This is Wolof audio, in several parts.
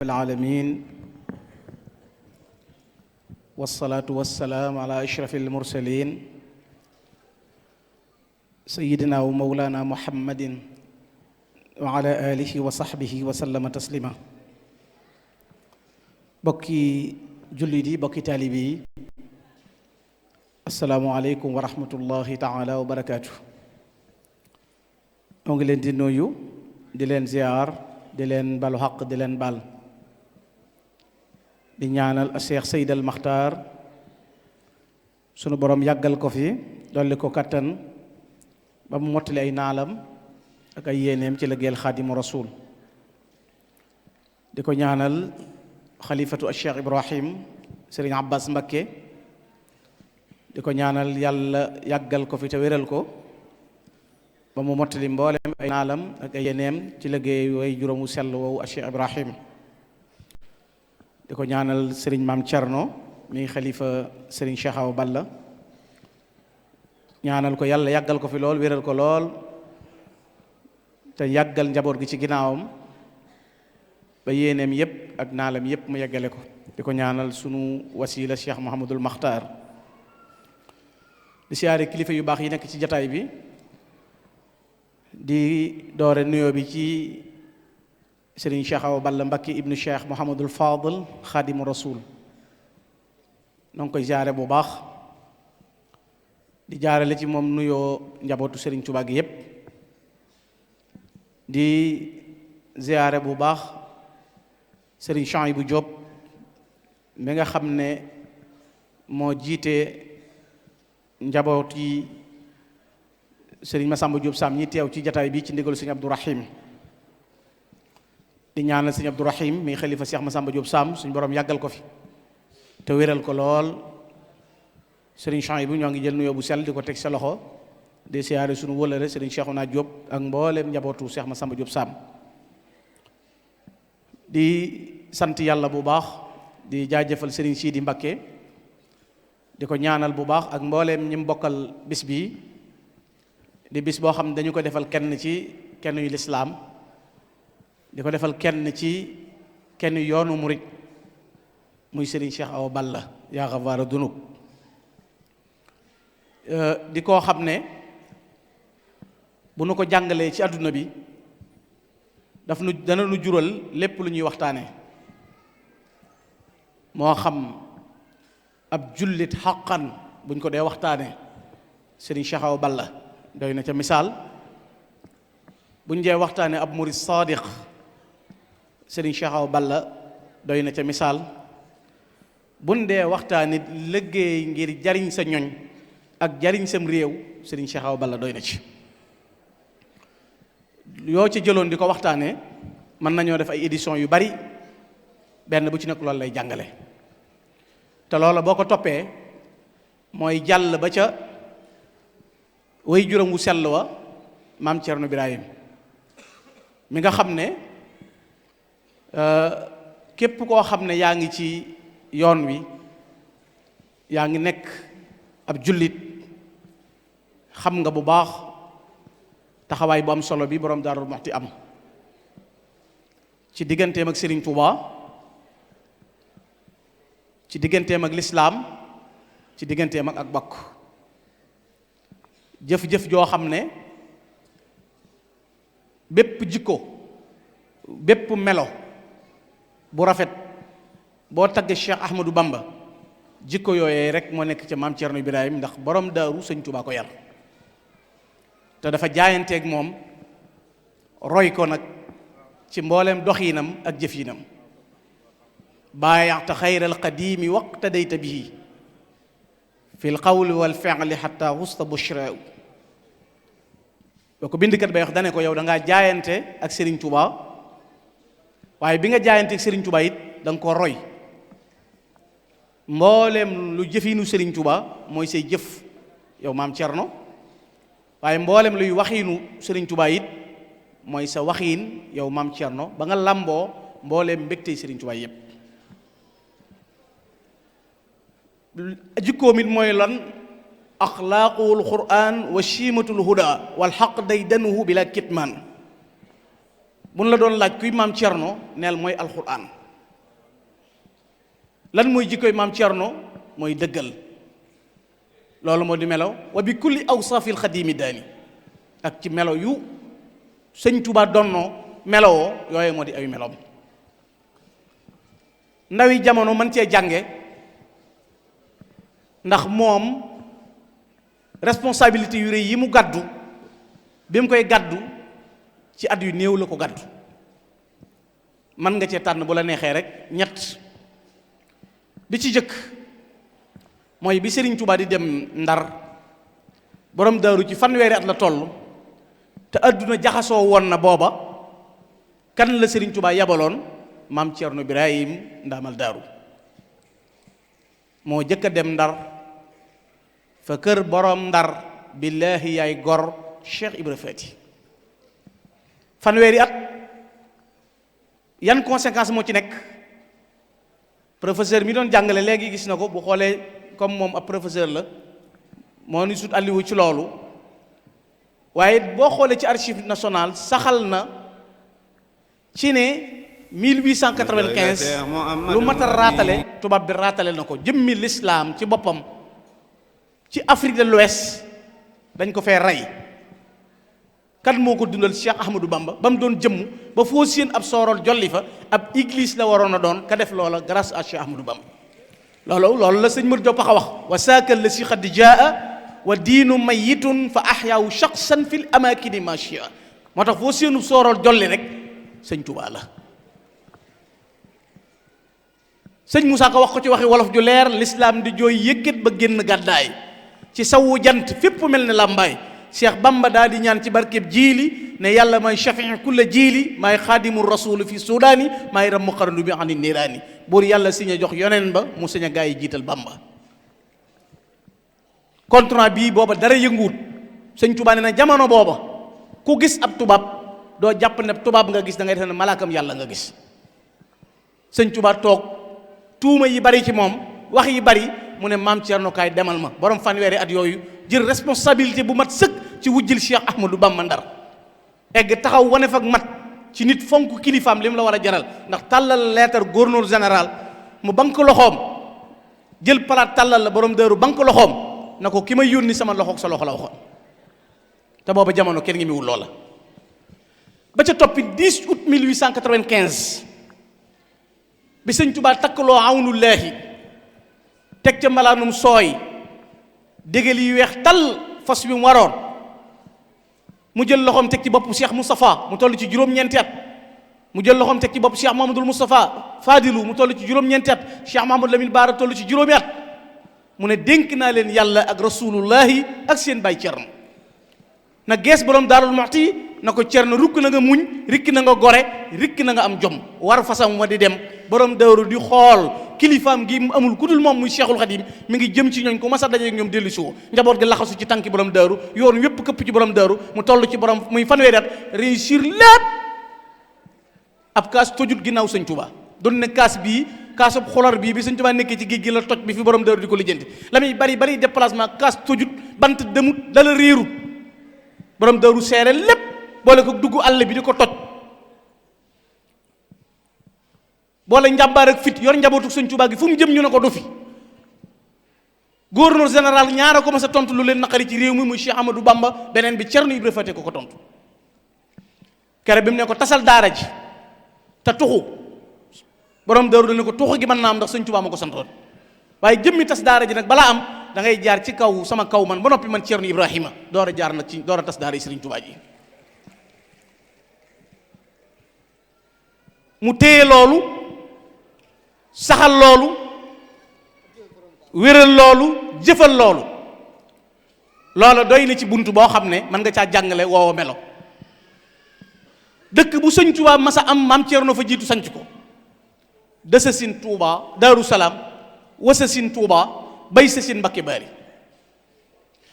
العالمين والصلاة والسلام على أشرف المرسلين سيدنا ومولانا محمد وعلى آله وصحبه وسلم تسليما بكي جلدي بكي تالبي السلام عليكم ورحمة الله تعالى وبركاته ngi leen di nuyu di leen ziar di leen balu xaq di leen bal di ñaanal Cheikh Seydi El Makhtar sunu borom yàggal ko fi dolli ko kattan ba mu mottali ay naalam ak ay yéeneem ci liggéeyal Xaadimu Rasuul di ko ñaanal xalifatu Cheikh Ibrahim Serigne Abbas Mbakke di ko ñaanal yàlla yàggal ko fi te wéral ko ba mu mottali mboolem ay naalam ak ay yéeneem ci liggéey way juróomu sell woowu Cheikh Ibrahim di ko ñaanal Serigne Maam Thierno mi xalifa Serigne Cheikh Awa Balla ñaanal ko yàlla yàggal ko fi lool wéral ko lool te yàggal njaboot gi ci ginnaawam ba yéeneem yépp ak naalam yépp mu yeggale ko di ko ñaanal sunu wasila Cheikh Mouhamadul Makhtar di siyaare kilifa yu baax yi nekk ci jataay bi di doore nuyoo bi ci Serigne Cheikh Awa Balla Mbakke ibnu Cheikh Mouhamadul Fadil Xaadimu Rasul noo ngi koy jaare bu baax di jaarale ci moom nuyoo njabootu Serigne Touba gi yépp di ziyaare bu baax Serigne Chouaïbou Diop mi nga xam ne moo jiite njaboot yi Serigne Massamba Diop Sam ñi teew ci jataay bi ci ndigalu Serigne Abdourahim di ñaanal Serigne Abdourahim mi xalifa Cheikh Massamba Diop Sam suñu borom yàggal ko fi te wéral ko lool Serigne Chouaïbou ñoo ngi jël nuyoo bu sell di ko teg sa loxo di siyaare suñu wëlëre Serigne Cheikhouna Diop ak mbooleem njabootu Cheikh Massamba Diop Sam di sant yàlla bu baax di jaajëfal Serigne Sidi Mbakke di ko ñaanal bu baax ak mbooleem ñi mbokkal bis bii di bis boo xam ne dañu ko defal kenn ci kenn yu lislaam di ko defal kenn ci kenn yoonu murit muy Serigne Cheikh Awa Balla yaa xafaara dunub di koo xam ne bu nu ko jàngalee ci àdduna bi dana nu jural lépp lu ñuy waxtaane moo xam ab jullit xaqan buñ ko dee waxtaane Serigne Cheikh Awa Balla doy na ca misaal buñ dee waxtaane ab murid sadiq Serigne Cheikh Awa Balla doy na ca misaal buñ dee waxtaane liggéey ngir jariñ sa ñoñ ak jariñ sam réew Serigne Cheikh Awa Balla doy na ci yoo ci jëloon di ko waxtaane mën nañoo def ay édition yu bari benn bu ci nekk loolu lay jàngale te loola boo ko toppee mooy jàll ba ca way juróom wu sell wa maam Thierno Birahim mi nga xam ne képp koo xam ne yaa ngi ci yoon wi yaa ngi nekk ab jullit xam nga bu baax taxawaay bu am solo bi borom Daaru Muxti am ci digganteem ak Serigne Touba ci digganteem ak lislaam ci digganteem ak bokk jëf-jëf joo xam ne bépp jikko bépp melo bu rafet boo tagge Cheikh Ahmadou Bamba jikko yooyee rek moo nekk ca maam Thierno Ibrahim ndax borom daaru sëñ Touba ko yar te dafa jaayanteeg moom roy ko nag ci mbooleem doxiinam ak jëfinam baayaxta xayral qadimi waqtadayta bihi fi l qawli wal fi'li xatta xusta bushra boo ko bindkat bay wax dane ko yow da ngaa jaayante ak Serigne Touba waaye bi nga jaayante ak Serigne Touba it da nga ko roy mboolem lu jëfiinu Serigne Touba mooy say jëf yow maam Thierno waaye mboolem luy waxiinu Serigne Touba it mooy sa waxiin yow maam Thierno ba nga làmboo mboolem mbégtey Serigne Touba yépp jikkoom it mooy lan axlaaqul quran wa chimatul huda wal xaq day danuhu bila kitmaan buñ la doon laaj kuy maam Thierno neel mooy alquran lan mooy jikkoy maam Cerno mooy dëggal, loolu moo di melo wa bi kulli awsaafil xadimi daani, ak ci melo yu sëñ Tuubaa donnoo melowoo yooyu moo di ay meloom. ndawi jamono mën cee jànge ndax moom responsabilité yu rëy yi mu gàddu bi mu koy gàddu ci at yu néew la ko gàddu. mën nga cee tànn bu la neexee rek ñett. bi ci jëkk mooy bi Serigne Touba di dem Ndar borom daaru ci fanweeri at la toll te adduna jaxasoo woon na booba, kan la Serigne Touba yabaloon? maam Thierno Birahim ndaamal daaru moo jëkk a dem Ndar fa kër borom Ndar billaahi yaay gor Cheikh Ibra Fati. fanweeri at yan conséquence moo ci nekk? professeur mi doon jàngale léegi gis na ko, bu xoolee comme moom ab professeur la moo ni sut alliwu ci loolu, waaye boo xoolee ci archive nationale saxal na ci ne 1895 lu mat a raatale tubaab bi raatale na ko. jëmmi lislaam ci boppam ci Afrique de l'Ouest dañ ko fee rey. kan moo ko dundal? Cheikh Ahmadou Bamba ba mu doon jëmm ba foo séen ab soorol jolli fa, ab église la waroon a doon, ka def loola grâce à Cheikh Ahmadou Bamba. loolu la sëñ Mër Diop a wax wa saakal la si xad jaa wa diinu mayitun fa ahyaahu shaxsan fil amakini machia. moo tax foo séenu soorol jolli rek sëñ Tuubaa la. sëñ Moussa Ka wax ko ci waxi wolof ju leer, l'islam di jooy yëkkat ba génn gàddaay ci sawu jant fépp mel ne làmbaay. Cheikh Bamba daal di ñaan ci barkeb jiili ne yàlla may shafii kulla jiili maay xaadimu rasul fi sudaani maay rammu xarandu bi ani niiraani. buur yàlla siña jox yoneen ba mu siña gaa yi jiital Bamba. contrat bii booba dara yënguwut. sëñ Tuubaa ne na jamono booba ku gis ab tubaab doo jàpp ne tubaab nga gis, da ngay def ne malaakam yàlla nga gis. sëñ Tuubaa toog tuuma yi bari ci moom, wax yi bari, mu ne maam Thierno kaay demal ma. borom fanweeri at yooyu jël responsabilité bu mat sëkk ci wujjil Cheikh Ahmadou Bamba Ndar, egg taxaw wane fa ak mat ci nit fonk kilifaam li mu la war a jaral. ndax tàllal lettre gouverneur général mu bank loxoom, jël palaat tàllal la borom dëru bank loxoom na ko ki may yónni sama loxoog sa loxo la waxoon. te booba jamono kenn ngi miwul loola. ba ca toppi 10 août 1895 bi sëñ Tuubaa takkaloo awnullaahi teg ca mbalaanum sooy dégal yi weex tal fas wi mu waroon, mu jël loxoom teg ci bopp Cheikh Moustapha mu toll ci juróom-ñeenti at, mu jël loxoom teg ci bopp Cheikh Mahamadul Moustapha Fadilu mu toll ci juróom-ñeenti at, Cheikh Mahamadou Lamine Baara toll ci juróomi at. mu ne dénk naa leen yàlla ak rasulullahi ak seen baay Cerno. na gees borom Daarul Muxti na ko Cerno rukk na nga muñ, rikk na nga gore, rikk na nga am jom. war fasam wa di dem borom daaru di xool kilifaam gi mu amul ku dul moom muy Cheikhul Khadim mi ngi jëm ci ñooñ ko mas a dajeeg ñoom dellu si woo. njaboot gi laxasu ci tànki borom daaru, yoon wépp këpp ci borom daaru, mu toll ci borom muy fanweeri at réussir lépp. ab kaas tojut ginnaaw sëñ Tuubaa. doon ne kaas bii kaasub xolar bii bi sëñ Tuubaa nekkee ci géej gi la toj bi fi borom daaru di ko lijjanti. la muy bari déplacement kaas tojut, bant demut, dala réerut. borom daaru seere lépp boole ko dugg àll bi di ko toj. boole njàmbaar ak fit yor njabootu sëñ Tuubaa gi fu mu jëm ñu ne ko du fi. gouverneur général ñaara ko ma sa tontu lu leen naqari ci réew mi muy Cheikh Amadou Bamba, beneen bi Cerno Ibra Fati ko tontu. kere bi mu ne ko tasal daara ji te tuxu, borom daaru dana ko tuxu gi mën naa am ndax sëñ Tuubaa ma ko santoon, waaye jëmmi tas daara ji nag balaa am da ngay jaar ci kaw sama kaw man ba noppi man Cerno Ibrahima door a jaar nag ci door a tas daara yi sëriñ Tuubaa ji. mu téye loolu, saxal loolu, wéral loolu, jëfal loolu. loola doy na ci bunt boo xam ne mën nga caa jàngale woowa melo. dëkk bu sëñ Tuubaa masa am maam Cerno fa jiitu sanc ko. Dësasin Tuubaa Daaru Salaam, Wasasin Tuubaa, Baysasin Mbakke Baari.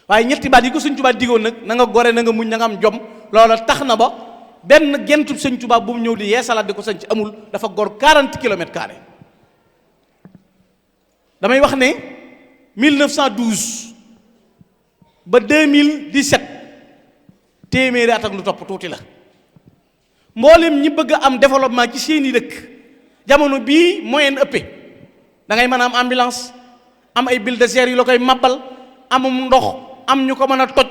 waaye ñetti baat yi ko sëñ Tuubaa digoon nag na nga gore, na nga muñ, na nga am jom. loola tax na ba benn gentub sëñ Tuubaa bu mu ñëw di yeesalaat di ko sanc amul. dafa gor 40 kilomètres carrés. damay wax ne 1912 ba 2017 téeméeri at ak lu topp tuuti la. mboolem ñi bëgg a am développement ci seeni dëkk jamono bii moyenne ëppee da ngay mën a am ambulance, am ay bulldozer yu la koy mabbal, amum ndox, am ñu ko mën a toj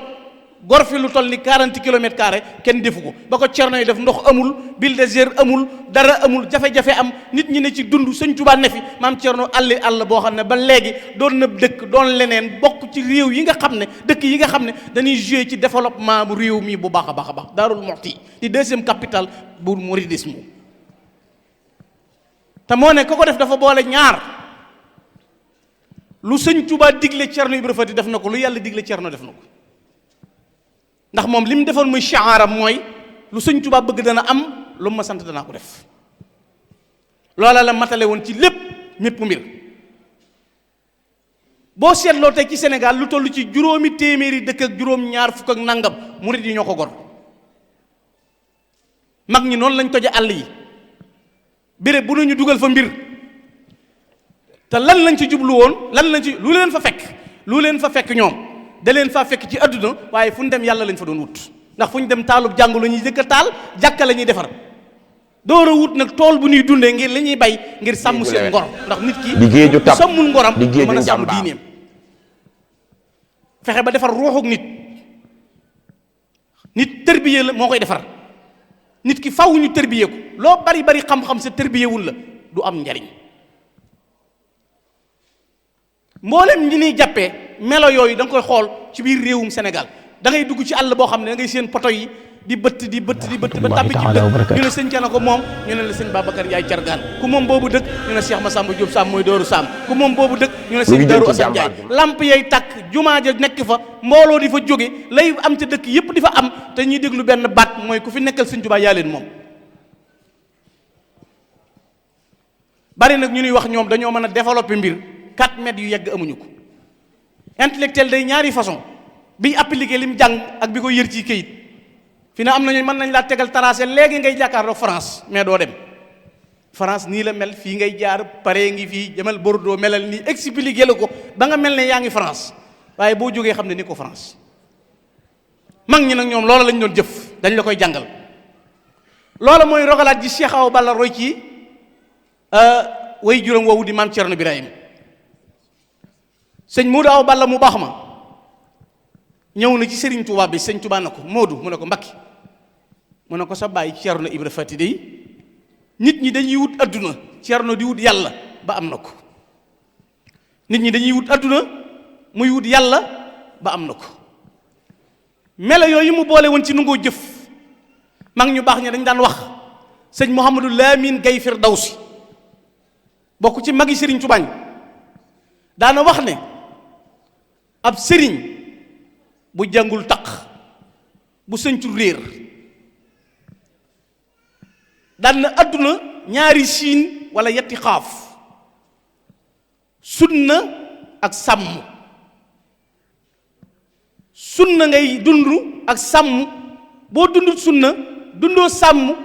gor fi lu toll ni 40 kilomètres carrés kenn defu ko. ba ko Cerno yi def ndox amul, bulldozer amul, dara amul, jafe-jafe am, nit ñi ne ci dund. Sëñ Tuubaa ne fi, maam Cerno àll boo xam ne ba léegi doon na dëkk doon leneen, bokk ci réew yi nga xam ne, dëkk yi nga xam ne dañuy joué ci développement bu réew mi bu baax a baax a baax. Daarul Muxti di deuxième capitale bu mouridisme. te moo ne ko def dafa boole ñaar: lu Sëñ Tuubaa digle Cerno Ibra Faty def na ko, lu yàlla digle Cerno def na ko. ndax moom li mu defoon muy shaaram mooy lu Sëñ Tuubaa bëgg dana am, lu ma sant danaa ko def. loola la matale woon ci lépp mépp mbir. boo seetloo tey ci Sénégal lu toll ci juróomi téeméeri dëkk ak juróom-ñaar fukk ak nangam murit yi ñoo ko gor. mag ñi noonu lañ toje àll yi, béréb bu ñu dugal fa mbir. te lan lañ ci jublu woon, lan lañ ci lu leen fa fekk ñoom da leen faa fekk ci àdduna, waaye fu ñu dem yàlla lañ fa doon wut. ndax fu ñu dem taalub jàngu la ñuy jëkk a taal, jàkka la ñuy defar, door a wut nag tool bu ñuy dundee ngir li ñuy bay ngir sàmm seen ngor. ndax nit ki bu sàmmul ngoram du mën a sàmm diineem. fexe ba defar ruuxuk nit tërbiye la moo koy defar. nit ki faw ñu tërbiye ko. loo bari xam-xam sa tërbiyewul la du am njariñ. mboolem ñi ñuy jàppee melo yooyu da nga koy xool ci biir réewum Sénégal. da ngay dugg ci àll boo xam ne da ngay seen poto yi di bëtt ba tàbbi ci dëkk. ñu ne sëñ Cana ko moom, ñu ne la sëñ Babacar Yaay Cargaan. ku moom boobu dëkk ñu ne Cheikh Massamba Diop Sam mooy Dooru Sam. ku moom boobu dëkk ñu ne sëñ Daaru Asan Njaay. lamp yay takk, jumaa ja nekk fa, mbooloo di fa jóge, lay am ca dëkk yépp di fa am, te ñuy déglu benn baat mooy ku fi nekkal sëñ Tuubaa yaa leen moom. bari nag ñu ñuy wax ñoom dañoo mën a développer mbir 4 mètres yu yegg amuñu ko. intellectuel day ñaari façon, bi appliqué lim jàng ak bi ko yër ci këyit. fi na am nañu mën nañ laa tegal tracé léegi ngay jàkkaarloo France, mais doo dem. France nii la mel, fii ngay jaar, pare ngi fii, demal Bordeaux melal nii, expliqué la ko ba nga mel ne yaa ngi France, waaye boo jógee xam ne ni ko France. mag ñi nag ñoom loola lañ doon jëf, dañ la koy jàngal. loola mooy rogalaat ji Cheikh Awa Balla roy ci way juróom woowu di maam Cerno Birahim. sëñ Moodu Awa Balla mu baax ma ñëw na ci Sëriñ Tuubaa bi. sëñ Tuubaa na ko Moodu, mu ne ko Mbakki, mu ne ko sa bàyyi Cerno Ibra Faty dey nit ñi dañuy wut adduna, Cerno di wut yàlla ba am na ko. nit ñi dañuy wut adduna, muy wut yàlla ba am na ko. melo yooyu mu boole woon ci nu ngoo jëf, mag ñu baax ñi dañ daan wax. sëñ Mouhamadou Lamine Gaye Firdawsi bokk ci magi Sëriñ Tuubaa daana wax ne ab sëriñ bu jàngul taq, bu sëñcu réer. daan na adduna ñaari siin wala yetti xaaf: sunna ak sàmm. sunna ngay dund ak sàmm. boo dundut sunna, dundoo sàmm,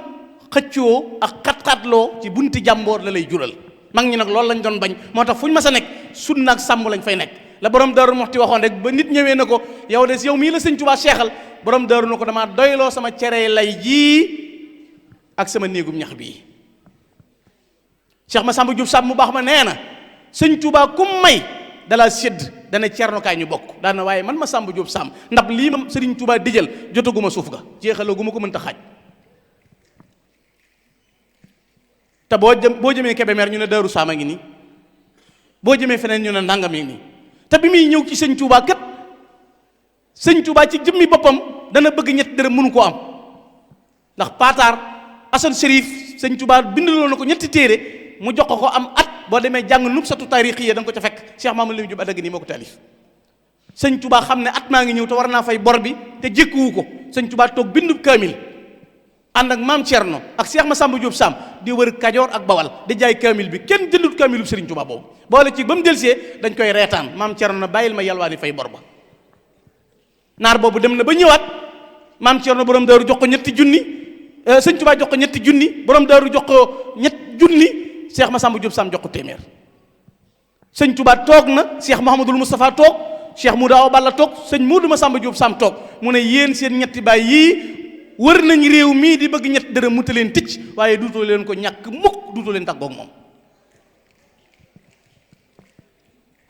xëccoo ak xat-xatloo ci bunti jàmboor la lay jural. mag ñi nag loolu lañ doon bañ, moo tax fu ñu mas a nekk sunna ak sàmm lañ fay nekk. la borom Daaru Muxti waxoon rek ba nit ñëwee na ko yow de yow mii la sëñ Tuubaa seexal, borom Daaru na ko damaa doyloo sama cere lay jii ak sama néegum ñax bii. Cheikh Massamba Diop Sam mu baax ma nee na sëñ Tuubaa kum may dalaa sédd, dana Cerno kaay ñu bokk. daana waaye man Massamba Diop Sam ndab lii ma sëriñ Tuubaa dijël jotaguma suuf ga, jeexalaguma ko mënta xaaj. te boo jëmee Kébémer ñu ne Daaru Sam a ngi nii, boo jëmee feneen ñu ne ndàngam yi nii. te bi muy ñëw ci sëñ Tuubaa kat sëñ Tuubaa ci jëmmi boppam dana bëgg ñetti dërëm mënu koo am. ndax paataar Asan Sërif sëñ Tuubaa bindaloo na ko ñetti téere mu jox ko am at. boo demee jàng nubsatu taarixiyya da nga ko ca fekk. Cheikh Mamadou Lamine Diop Addaga nii moo ko taalif. sëñ Tuubaa xam ne at maa ngi ñëw te war naa fay bor bi te jékkuwu ko. sëñ Tuubaa toog bindub kaamil ànd ak maam Cerno ak Cheikh Massamba Diop Sam di wër Kajoor ak Bawal di jaay kaamil bi. kenn jëndut kaamilub Sëriñ Tuubaa boobu. boole ci ba mu delsee dañ koy reetaan maam Cerno na bàyyil ma yalwaani fay bor ba. naar boobu dem na ba ñëwaat maam Cerno borom daaru jox ko ñetti junni, sëñ Tuubaa jox ko ñetti junni, borom daaru jox ko ñetti junni, Cheikh Massamba Diop Sam jox ko téeméer. sëñ Tuubaa toog na, Cheikh Mouhamadul Moustapha toog, Cheikh Moudou Awa Balla toog, sëñ Moudou Massamba Diop Sam toog. mu ne yéen seen ñetti baay yii wër nañ réew mii di bëgg ñetti dërëm mu ta leen ticc, waaye duutoo leen ko ñàkk mukk, duutoo leen tàggoog moom.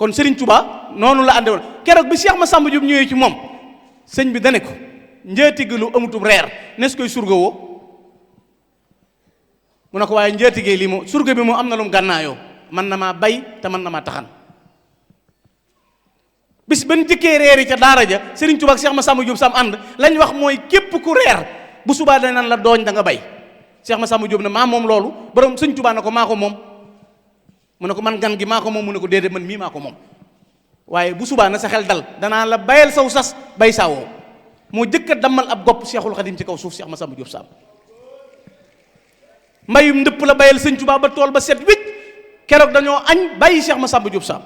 kon Serigne Touba noonu la ànde woon keroog bi Cheikh Massamba Diop ñëwee ci moom sëñ bi dane ko njaatige lu amutub reer nes koy surga woo mu ne ko waaye njaatige lii moom surga bi moom am na lu mu gànnaayoo man na maa bay te man na maa taxan bis ban jëkkee reer yi ca daara ja Serigne Touba ak Cheikh Massamba Diop Sam ànd lañ wax mooy képp ku reer bu subaa dañ naan la dooñ da nga bay Cheikh Massamba Diop ne maa moom loolu borom Sëñ Touba na ko maa ko moom mu ne ko man gan gi maa ko moom mu ne ko déedéet man mii maa ko moom waaye bu subaa na sa xel dal danaa la bayal saw sas bay saawoo moo jëkk a dammal ab gopp Cheikhul Khadim ci kaw suuf Cheikh Massamba Diop Sam mbayum ndëpp la bayal Sëñ Touba ba tool ba set wicc keroog dañoo añ bàyyi Cheikh Massamba Diop Sam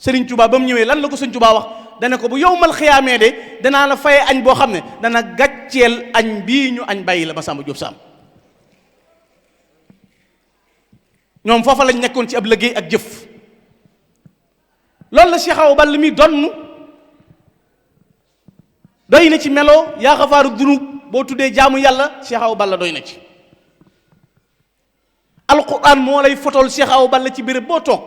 Serigne Touba ba mu ñëwee lan la ko Sëñ Touba wax dana ko bu yowmal xiyaamee de danaa la faye añ boo xam ne dana gàcceel añ bii ñu añ bàyyi la Massamba Diop Sam ñoom foofa lañ nekkoon ci ab liggéey ak jëf loolu la Cheikh Awa Balla mi donn doy na ci melo yaa xafaaru dunub boo tuddee jaamu yàlla Cheikh Awa Balla doy na ci alquran moo lay fotol Cheikh Awa Balla ci béréb boo toog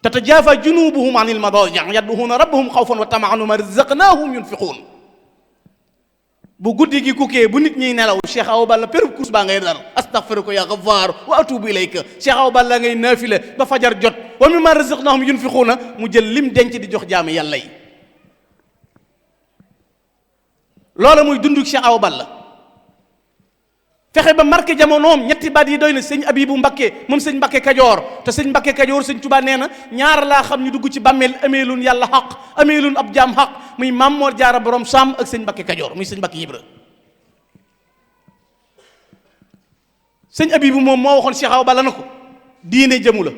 tatajaafa junubuhum anil madaaji' yad'uuna rabbahum xawfan wa tamaan wa mimmaa razaqnaahum yunfiquun bu guddi gi kukkee bu nit ñiy nelaw Cheikh Awa Balla perub kus baa ngay dar astaghfiruka ya ghaffar wa atubu ilayka Cheikh Awa Balla ngay naafila ba fajar jot wa mimmaa razaqnaahum yunfiquuna mu jël lim denc di jox jaami yàlla yi loola muy dunduk Cheikh Awa Balla fexe ba marqué jamonoom ñetti baat yi doy na sëñ Abibu Mbakke moom sëñ Mbakke Kajoor te sëñ Mbakke Kajoor sëñ Tuubaa nee na ñaar laa xam ñu dugg ci bàmmeel ameelun yàlla xaq ameelun ab jaam xaq muy Maam Moor Jaara borom Saam ak sëñ Mbakke Kajoor muy sëñ Mbakke Ibra sëñ Abibu moom moo waxoon Cheikh Awa Balla na ko diine jëmu la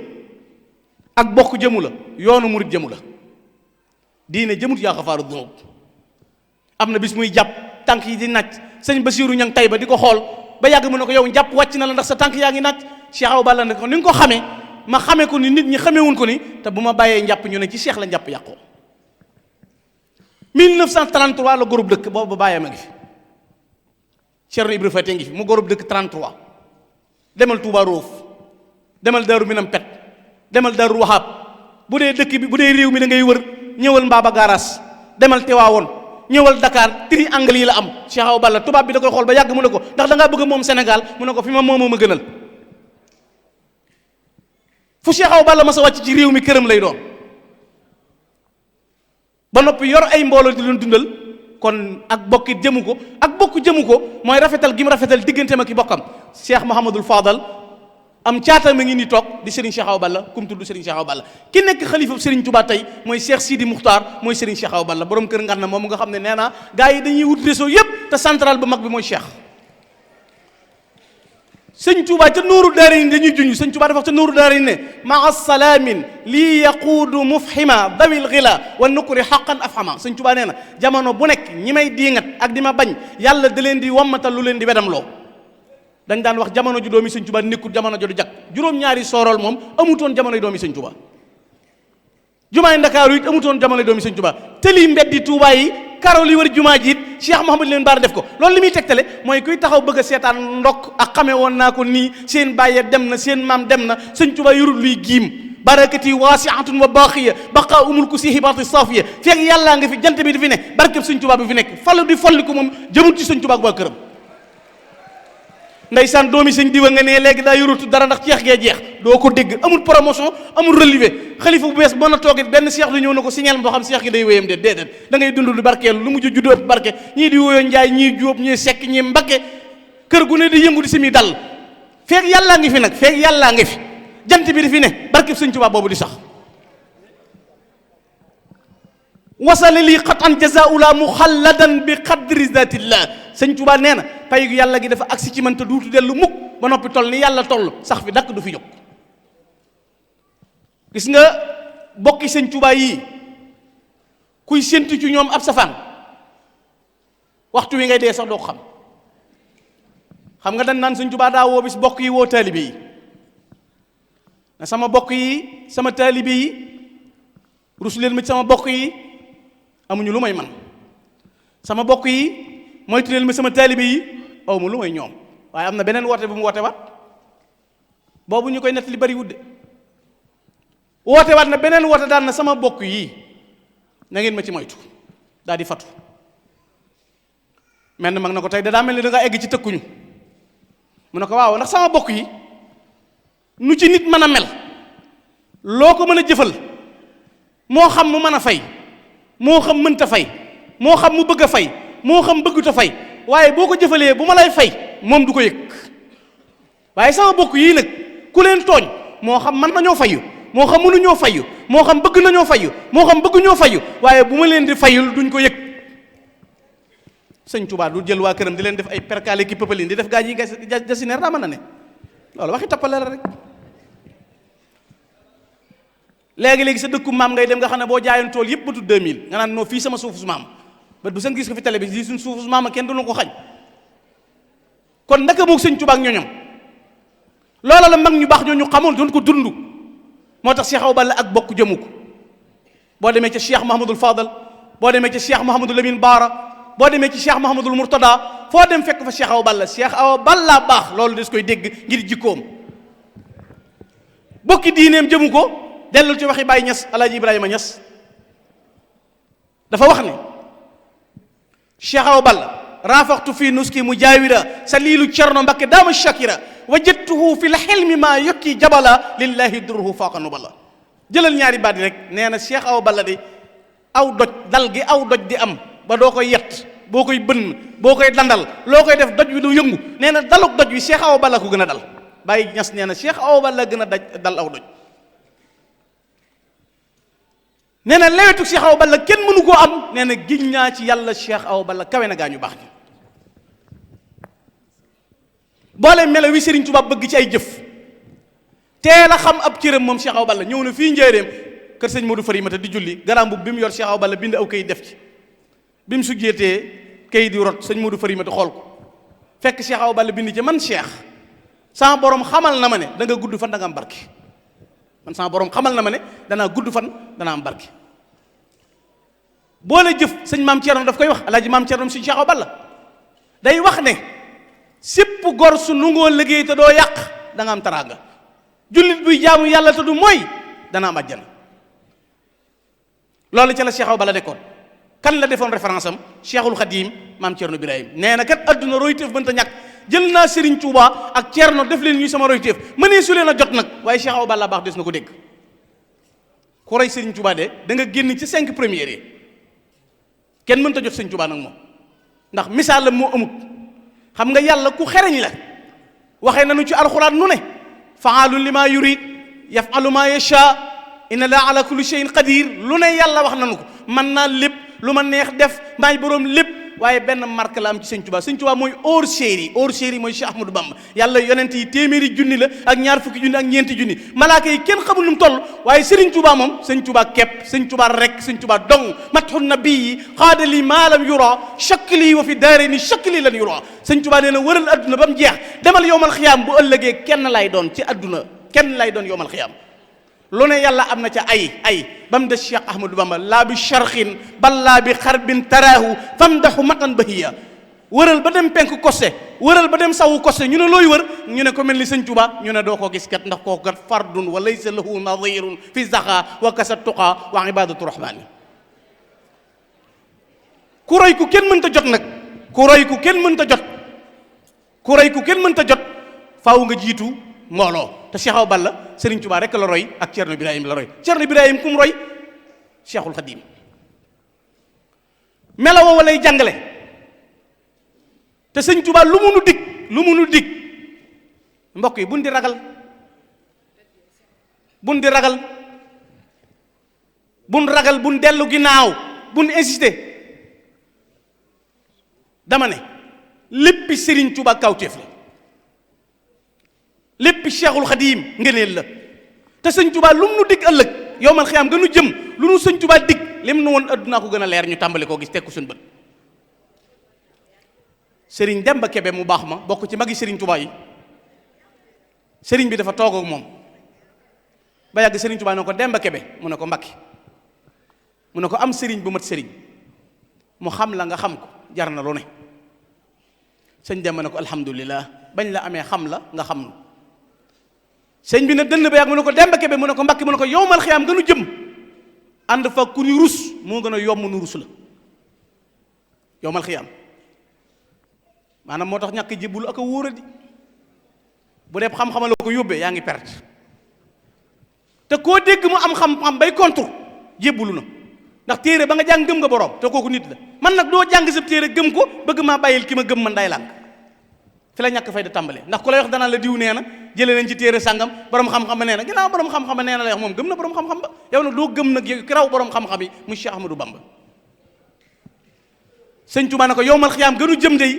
ak bokk jëmu la yoonu murit jëmu la diine jëmut yaa xafaaru dunub am na bis muy jàpp tànk yi di nàcc sëñ Basiiru ñang tay ba di ko xool ba yàgg mu ne ko yow njàpp wàcc na la ndax sa tànk yaa ngi nàcc Cheikh Awa Balla ne ko ni nga ko xamee ma xamee ko ni nit ñi xamewuñ ko ni te bu ma bàyyee njàpp ñu ne ci Cheikh la njàpp yàqoo 1933 la groupe dëkk boobu bàyyam a ngi fi Cheikh Ibra Fate ngi fi mu groupe dëkk 33 demal Touba Roof demal Daaru Minam Pet demal Daaru Wahab bu dee dëkk bi bu dee réew mi da ngay wër ñëwal Mbaba Garaas demal Tiwaawoon ñëwal Dakar triangle yi la am Cheikh Awa Balla tubaab bi da koy xool ba yàgg mu ne ko ndax da ngaa bëgg moom Sénégal mu ne ko fi ma moomoo ma gënal fu Cheikh Awa Balla ma sa wàcc ci réew mi këram lay doon ba noppi yor ay mbooloo di leen dundal kon ak bokkit jëmu ko ak bokk jëmu ko mooy rafetal gi mu rafetal digganteem ak i bokkam Cheikh Mouhamadul Fadal am caata ma ngi ni toog di Serigne Cheikh Awa Balla kum tudd Serigne Cheikh Awa Balla ki nekk xalifa Serigne Touba tey mooy Cheikh Sidi Muxtaar mooy Serigne Cheikh Awa Balla borom kër ngan na moom nga xam ne nee naa gars yi dañuy wut réseau yépp te central bu mag bi mooy Cheikh sëñ Touba ca nooru daara yi dañuy junj sëñ Touba dafa wax ca nooru daara yi ne maa salaamin lii yaquudu mufhima dawil xila wa nukuri xaqan afhama sëñ Touba nee na jamono bu nekk ñi may diingat ak di ma bañ yàlla da leen di wammatal lu leen di wedam loo dañ daan wax jamono ju doomi sëñ Touba nekkul jamono ju du jag juróom-ñaari soorool moom amutoon jamonoy doomi sëñ Touba jumaay Ndakaaru it amutoon jamonoy doomi sëñ Touba tëli mbeddi Touba yi karo li wër jumaa ji it Cheikh Mouhamadou leen baara def ko loolu li muy tegtale mooy kuy taxaw bëgg a seetaan ndokk ak xamee woon naa ko nii seen bàyye dem na seen maam dem na sëñ Touba yorul luy giim barakati waasiatun wa baaxiya baqa umul ku si xibaati saafiya fekk yàllaa nga fi jant bi di fi ne barkeb sëñ Touba bi fi nekk fallu di folli ko moom jëmul ci sëñ Touba ak waa këram ndeysaan doomi sëñ diwa nga ne léegi daa yorutu dara ndax ceex gee jeex doo ko dégg amul promotion amul relevé xalifa bu bees mën a toogit benn seex du ñëw na ko signal boo xam seex gi day wéyam de déedéet da ngay dund di barkeelu lu mujj juddoo ëpp barke ñii di wóyoo njaay ñii jóob ñii sekk ñii mbakke kër gu ne di yëngu di simi dal feeg yàllaa ngi fi nag feeg yàllaa ngi fi jant bi di fi ne barkeb sëñ Tuubaa boobu di sax wasale lii xatan jazaula muxalladan bi qadri zatillah sëñ Tuubaa nee na pay yàlla gi dafa agsi ci man te duutu dellu mukk ba noppi toll ni yàlla toll sax fi dakk du fi jóg gis nga bokki sëñ Tuubaa yii kuy séntu ci ñoom ab safaan waxtu wi ngay dee sax doo ko xam nga dañ naan sëñ Tuubaa daa woo bis bokk yi woo taalibe yi na sama bokk yi sama taalibe yi rus leen ma ci sama bokk yi amuñu lu may man sama bokk yi moytu leen ma sama taalibe yi awma lu may ñoom waaye am na beneen woote bu mu woote waat boobu ñu koy nett li bari wudde woote waat na beneen woote daan na sama bokk yii na ngeen ma ci moytu daal di fatu mel na mag na ko tey daa mel ni da nga egg ci tëkkuñu mu ne ko waaw ndax sama bokk yi nu ci nit mën a mel loo ko mën a jëfal moo xam mu mën a fay moo xam mënta fay moo xam mu bëgg a fay moo xam bëggut a fay waaye boo ko jëfalee bu ma lay fay moom du ko yëg waaye sama bokk yii nag ku leen tooñ moo xam mën nañoo fayu moo xam mënuñoo fayu moo xam bëgg nañoo fayu moo xam bëgguñoo fayu waaye bu ma leen di fayul duñ ko yëg sëñ Tuubaa du jël waa këram di leen def ay perkaale ki pëpalin di def gaa yi gasineer daa mën na ne loolu waxi tappale la rek léegi-léegi sa dëkku maam ngay dem nga xam ne boo jaayoon tool yëpp batu 2000 nga naan non fii sama suufu maam ba bu seen gis ko fi télé bi lii suñ suufu maam kenn duñu ko xañ kon ndaka moog sëñ Tuubaa ak ñoñom loola la mag ñu baax ñoo ñu xamoon doon ko dund moo tax Cheikh Awa Balla ak bokk jëmu ko boo demee ca Cheikh Mahamadul Fadal boo demee ca Cheikh Mahamadul Lamine Baara boo demee ci Cheikh Mahamadul Murtada foo dem fekk fa Cheikh Awa Balla Cheikh Awa Balla baax loolu des koy dégg ngir jikkoom bokki diineem jëmu ko dellul ci waxi Baye Niass Alaaji Ibrahima Niass dafa wax ne Cheikh Awa Balla raafaxtu fi nuski mujaawira saliilu cerno Mbakke daama shakira wajadtuhu fi lxilmi maa yokki jabala lillahi durruhu faaqanu balla jëlal ñaari baat yi rek nee na Cheikh Awa Balla de aw doj dal gi aw doj di am ba doo koy yett boo koy bënn boo koy dandal loo koy def doj wi du yëngu nee na daluk doj wi Cheikh Awa Balla ko gën a dal Baye Niass nee na Cheikh Awa Balla gën a dal aw doj nee na lewetu Cheikh Awa Balla kenn mënu koo am nee na giñ naa ci yàlla Cheikh Awa Balla kawe na gaa ñu baax ñi boole melo wi Serigne Touba bëgg ci ay jëf teel a xam ab cëram moom Cheikh Awa Balla ñëw na fii njëreem kër sëñ Modou Farimata di julli garaam bu bi mu yor Cheikh Awa Balla bind aw kayit def ci bi mu sujjeetee kayit di rot sëñ Modou Farimata xool ko fekk Cheikh Awa Balla bind ci man Cheikh sama borom xamal na ma ne da nga gudd fan da nga am barke man sama borom xamal na ma ne danaa gudd fan dana am barke boole jëf sëñ maam Thierno daf koy wax alaaji maam Thierno sëñ Cheikh Awa Balla day wax ne sépp gor su nu ngoo liggéey te doo yàq da nga am taraanga jullit buy jaamu yàlla te du mooy dana am àjjana loolu ca la Cheikh Awa Balla dekkoon kan la defoon référence am Cheikhul Khadim maam Thierno Birahim nee na kat adduna royteef mënta ñàkk jël naa Serigne Touba ak Thierno def leen ñuy sama royteef mënee su leen a jot nag waaye Cheikh Awa Balla baax des na ko dégg ku roy Serigne Touba de da nga génn ci 5 premières yi kenn mënta jot Serigne Touba nag moom ndax misaal la moo amut xam nga yàlla ku xereñ la waxee nañu ci alxuraan nu ne faalun lima yurid yafalu ma yasha inna la ala kulli shay'in qadir lu ne yàlla wax nañu ko man naa lépp lu ma neex def maay boroom lépp waaye benn marque la am ci sëñ Tuubaa sëñ Tuubaa mooy hors série mooy Cheikh Ahmadou Bamba yàlla yonent yi téeméeri junni la ak ñaar fukki junni ak ñeenti junni malaaka yi kenn xamul nu mu toll waaye sëriñ Tuubaa moom sëñ Tuubaa kepp sëñ Tuubaa rek sëñ Tuubaa dong matxu nabii xaadali maalam yura shakli wa fi daareni shakli lan yura sëñ Tuubaa nee na wëral adduna ba mu jeex demal yowmal xiyaam bu ëllëgee kenn lay doon ci adduna kenn lay doon yowmal xiyaam lu ne yàlla am na ca ay ba mu des Cheikh Ahmadou Bamba laa bi charxin bal laa bi xarbin taraahu famdaxu matan bahiya wëral ba dem penk koste wëral ba dem sawu koste ñu ne looy wër ñu ne ko mel ni sëñ Tuubaa ñu ne doo ko gis kat ndax kooku kat fardun wa laysa lahu nadirun fi zaxa wa kasa tuqa wa ibadatu rahmani ku roy ku kenn mënta jot nag ku roy ku kenn mënta jot ku roy ku kenn mënta jot faaw nga jiitu mbooloo te Cheikh Awa Balla Serigne Touba rek la roy ak Thierno Birahim la roy Thierno Birahim ku mu roy Cheikhul Khadim melawoo lay jàngale te sëñ Touba lu mu nu dig mbokk yi buñ di ragal buñ dellu ginnaaw buñ insisté dama ne léppi Serigne Touba kawteef la lépp Cheikhul Khadim ngëneel la te sëñ Tuubaa lu mu nu dig ëllëg yowmal xiyaam nga nu jëm lu nu sëñ Tuubaa dig lim nu woon addunaa ko gën a leer ñu tàmbali koo gis tekku suñu bët sëriñ Demba Kebe mu baax ma bokk ci magi sëriñ Tuubaa yi sëriñ bi dafa toog ak moom ba yàgg sëriñ Tuubaa ne ko Demba Kebe mu ne ko Mbàkke mu ne ko am sëriñ bu mat sëriñ mu xam la nga xam ko jar na lu ne sëñ Demba ne ko alhamdulillah bañ la amee xam la nga xam nu sëñ bi ne dënn ba yàgg mu ne ko Demba Kebe mu ne ko Mbàkke mu ne ko yowmal xiyaam gënu jëm ànd fa ku ñu rus moo gën a yomb nu rus la yowmal xiyaam maanaam moo tax ñàkk jébbulu ak a wóoradi bu dee xam-xama la ko yóbbee yaa ngi perte te koo dégg mu am xam-xam bay contre jébbulu na ndax téere ba nga jàng gëm nga borom te kooku nit la man nag doo jàng sa téere gëm ko bëgg maa bàyyil ki ma gëm man day lànk fi la ñàkk fay da tàmbalee ndax ku lay wax danaa la diw nee na jëlee nañ ci téere sàngam borom xam-xam ba nee na ginnaaw borom xam-xam ba nee na lay wax moom gëm na borom xam-xam ba yow nag doo gëm nag ki raw borom xam-xam yi mu Cheikh Ahmadou Bamba sëñ Tuubaa ne ko yowmal xiyaam gënu jëm dey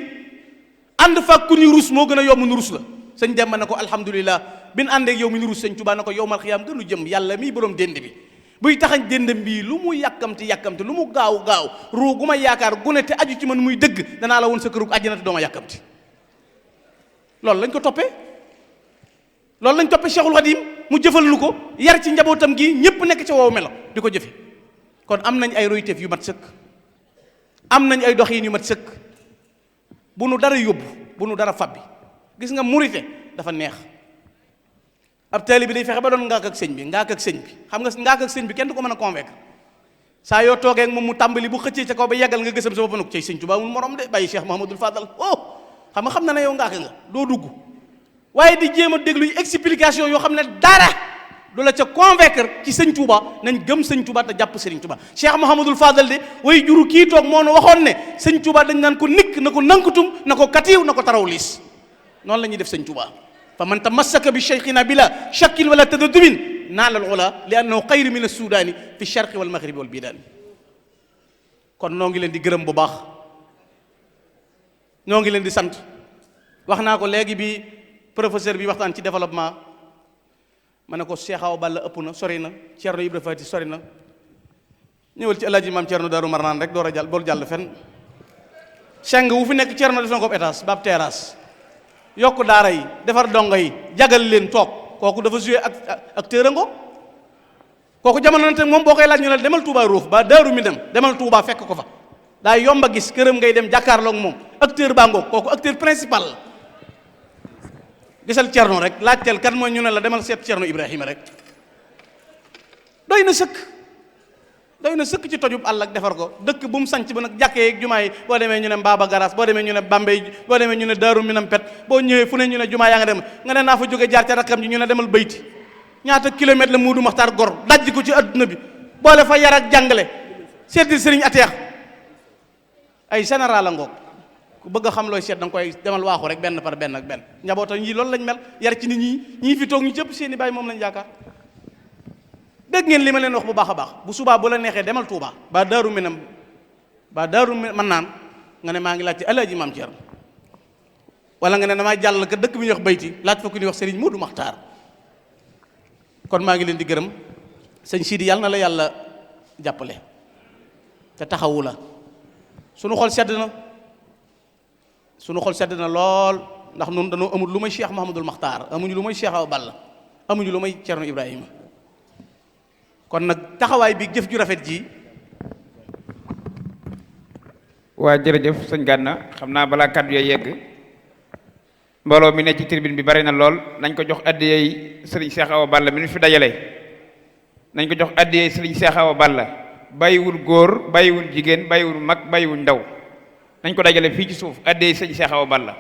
ànd fa ku ni rus moo gën a yomb nu rus la sëñ Demba ne ko alhamdulilah bin àndeeg yow mi ni rus sëñ Tuubaa ne ko yowmal xiyaam gënu jëm yàlla mii borom dénd bi buy taxañ déndam bii lu mu yàkkamti lu mu gaaw ruu gu ma yaakaar gune te aju ci man muy dëgg danaa la woon sa kërug àjjana te dooma yàkkamti loolu lañ ko toppee loolu lañ toppee Cheikhul Khadim mu jëfal nu ko yar ci njabootam gi ñëpp nekk ca woowu melo di ko jëfe kon am nañ ay royteef yu mat sëkk am nañ ay doxiin yu mat sëkk bu nu dara yóbbu bu nu dara fabbi gis nga murite dafa neex ab taalibe bi day fexe ba doon ngaak ak sëñ bi xam nga ngaak ak sëñ bi kenn du ko mën a convaincre saa yoo toogee ak moom mu tàmbali bu xëccee ca kaw ba yeggal nga gësam sa bopp nag cay sëñ Tuubaa mu morom de bàyyi Cheikh Mouhamadoul Fadal xam na ne yow ngaaka nga doo dugg waaye di jéem a déglu explication yoo xam ne dara du la ca convaincre ci sëñ Touba nañ gëm sëñ Touba te jàpp sëriñ Touba Cheikh Mouhamadoul Fadal de way juru kii toog moo nu waxoon ne sëñ Touba dañ naan ko nikk na ko nankutum na ko katiiw na ko taraw liis noonu la ñuy def sëñ Touba fa man tamassaka bi cheikhina bila shakkin wala tadaddubin naala al ula li annahu xayru min assudaani fi charqi wal maghribi wal bidaani kon noo ngi leen di gërëm bu baax ñoo ngi leen di sant wax naa ko léegi bi professeur bi waxtaan ci développement ma ne ko Cheikh Awa Balla ëpp na sori na Thierno Ibra Fati sori na ñëwal ci Alaaji Maam Thierno Daaru Marnaan rek door a jàll bool jàll fenn seng wu fi nekk Thierno def na ko étage baab terrasse yokk daara yi defar dongo yi jagal leen toog kooku dafa joué ak téerango kooku jamono nante moom boo koy laaj ñu ne demal Touba Roof ba Daaru Minam demal Touba fekk ko fa daa yomba gis këram ngay dem jàkkaarloog moom acteur baa ngoog kooku acteur principal la gisal Thierno rek laajteel kan mooy ñu ne la demal seet Thierno Ibrahima rek doy na sëkk ci tojub àll ak defar ko dëkk bu mu sanc ba nag jàkkee ak jumaa yi boo demee ñu ne Mbaba Garas boo demee ñu ne Bambey boo demee ñu ne Daaru Minam Pet boo ñëwee fu ne ñu ne jumaa yaa nga dem nga ne naa fa jóge jaar ca rakkam ji ñu ne demal bayti ñaata kilomètre la Muudu Maxtaar gor dajji ko ci adduna bi boole fa yar ak jàngale seeti sëriñ ateex ay général la ngoog ku bëgg a xam looy seet da nga koy demal waaxu rek benn par benn ak benn njabootam yi loolu lañ mel yar ci nit ñi fi toog ñu cëpp seeni bàyyi moom lañ yaakaar dégg ngeen li ma leen wax bu baax a baax bu subaa bu la neexee demal Touba ba Daaru Minam man naan nga ne maa ngi laaj ci Alaaji Maam Thierno wala nga ne damaa jàll ka dëkk bi ñuy wax bayti laaj fa ku ñuy wax Serigne Modou Makhtar kon maa ngi leen di gërëm sëñ Sidi yàlla na la yàlla jàppale te taxawu la sunu xol sedd na lool ndax nun dañoo amul lu may Cheikh Mouhamadoul Makhtar amuñu lu may Cheikh Awa Balla amuñu lu may Thierno Ibrahima kon nag taxawaay bi jëf ju rafet ji. waa jërëjëf sëñ Gana xam naa balaa kàddu ya yegg mbooloo mi ne ci tribune bi bari na lool nañ ko jox addiyey sëriñ Cheikh Awa Balla mi nu fi dajale nañ ko jox addiyey sëriñ Cheikh Awa Balla bàyyiwul góor bàyyiwul jigéen bàyyiwul mag bàyyiwul ndaw nañ ko dajale fii ci suuf addiyey sëñ Cheikh Awa Balla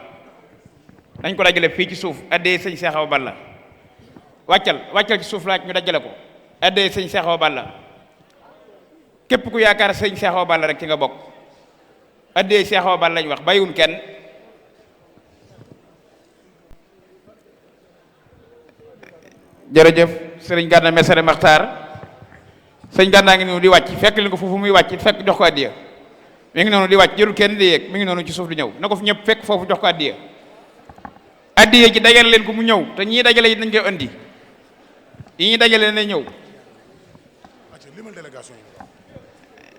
nañ ko dajale fii ci suuf addiyey sëñ Cheikh Awa Balla wàccal ci suuf laaj ñu dajale ko addiyey sëñ Cheikh Awa Balla képp ku yaakaar sëñ Cheikh Awa Balla rek ci nga bokk addiyey Cheikh Awa Balla lañ wax bàyyiwul kenn jërëjëf sëriñ Gana Messere Maxtaar sëñ Gana ngi noonu di wàcc fekk leen ko foofu muy wàcc fekk jox ko addiya mi ngi noonu di wàcc jërul kenn di yéeg mi ngi noonu ci suuf di ñëw na ko fi ñëpp fekk foofu jox ko addiya ji dajale leen ko mu ñëw te ñii dajale yi nañ koy andi yi ñuy dajale na ñëw